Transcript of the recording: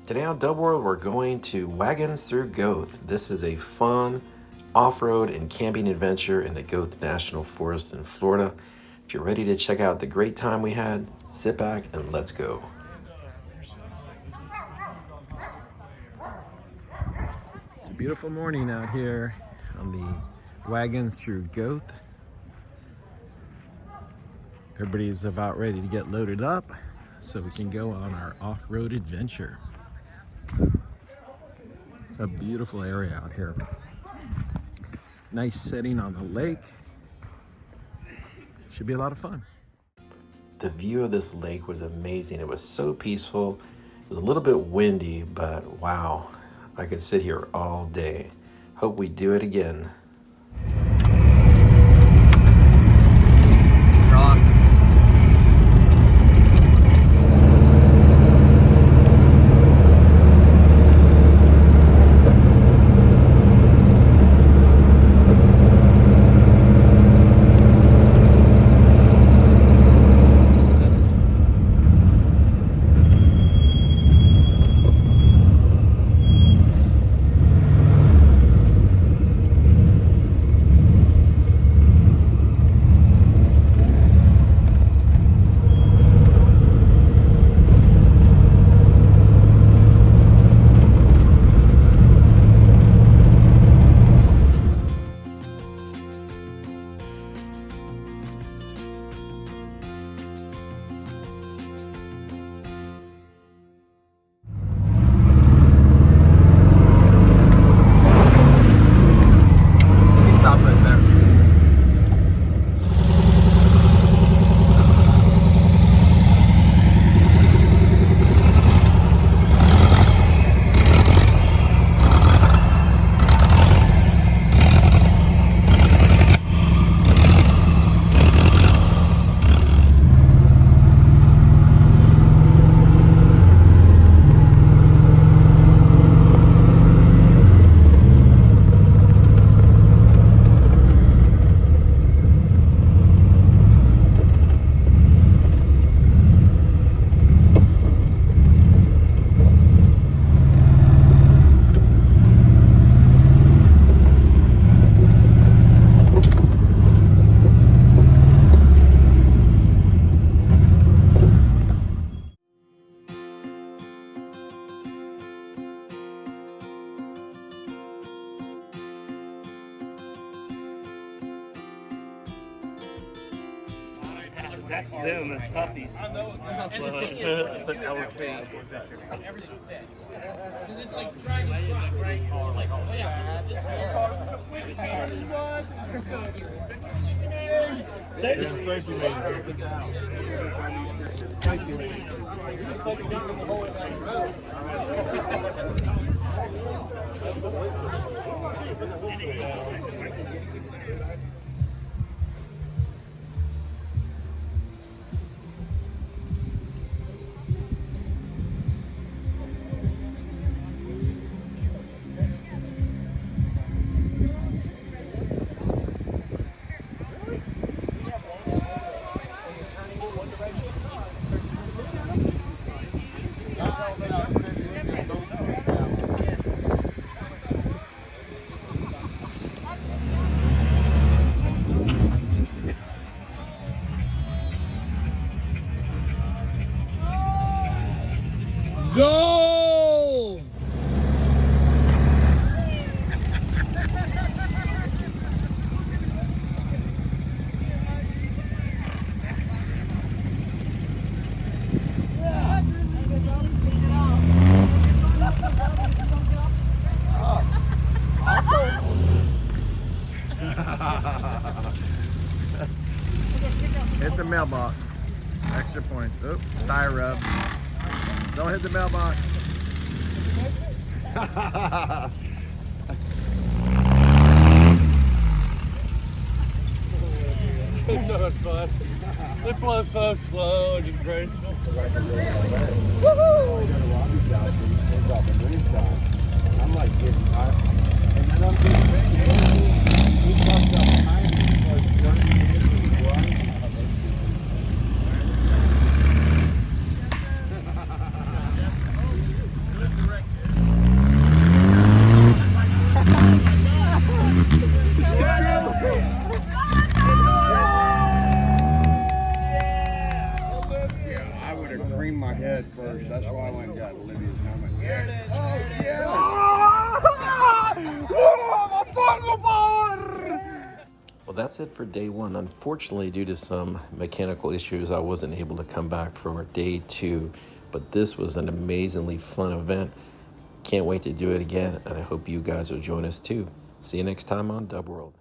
Today on Dub World, we're going to Wagens Through Goethe. This is a fun off-road and camping adventure in the Goethe National Forest in Florida. If you're ready to check out the great time we had, sit back and let's go. It's a beautiful morning out here on the Wagens Through Goethe. Everybody's about ready to get loaded up so we can go on our off-road adventure. It's a beautiful area out here. Nice setting on the lake. Should be a lot of fun. The view of this lake was amazing. It was so peaceful. It was a little bit windy, but wow, I could sit here all day. Hope we do it again. That's them, as puppies. I know. And the thing is, like, you have to pay everything fits. Because it's like dragging front. It's like, oh yeah. Thank you. It's like you're getting the whole way down the road. Go! Hit the mailbox. Extra points. Oh, tire rub. Don't hit the mailbox. It's so much fun. They flow so slow and just graceful. Woohoo! I'm like getting hot. And then I'm getting ready. He comes up behind me for 30 minutes. that's it for day one. Unfortunately, due to some mechanical issues, I wasn't able to come back for day two, but this was an amazingly fun event. Can't wait to do it again, and I hope you guys will join us too. See you next time on Dub World.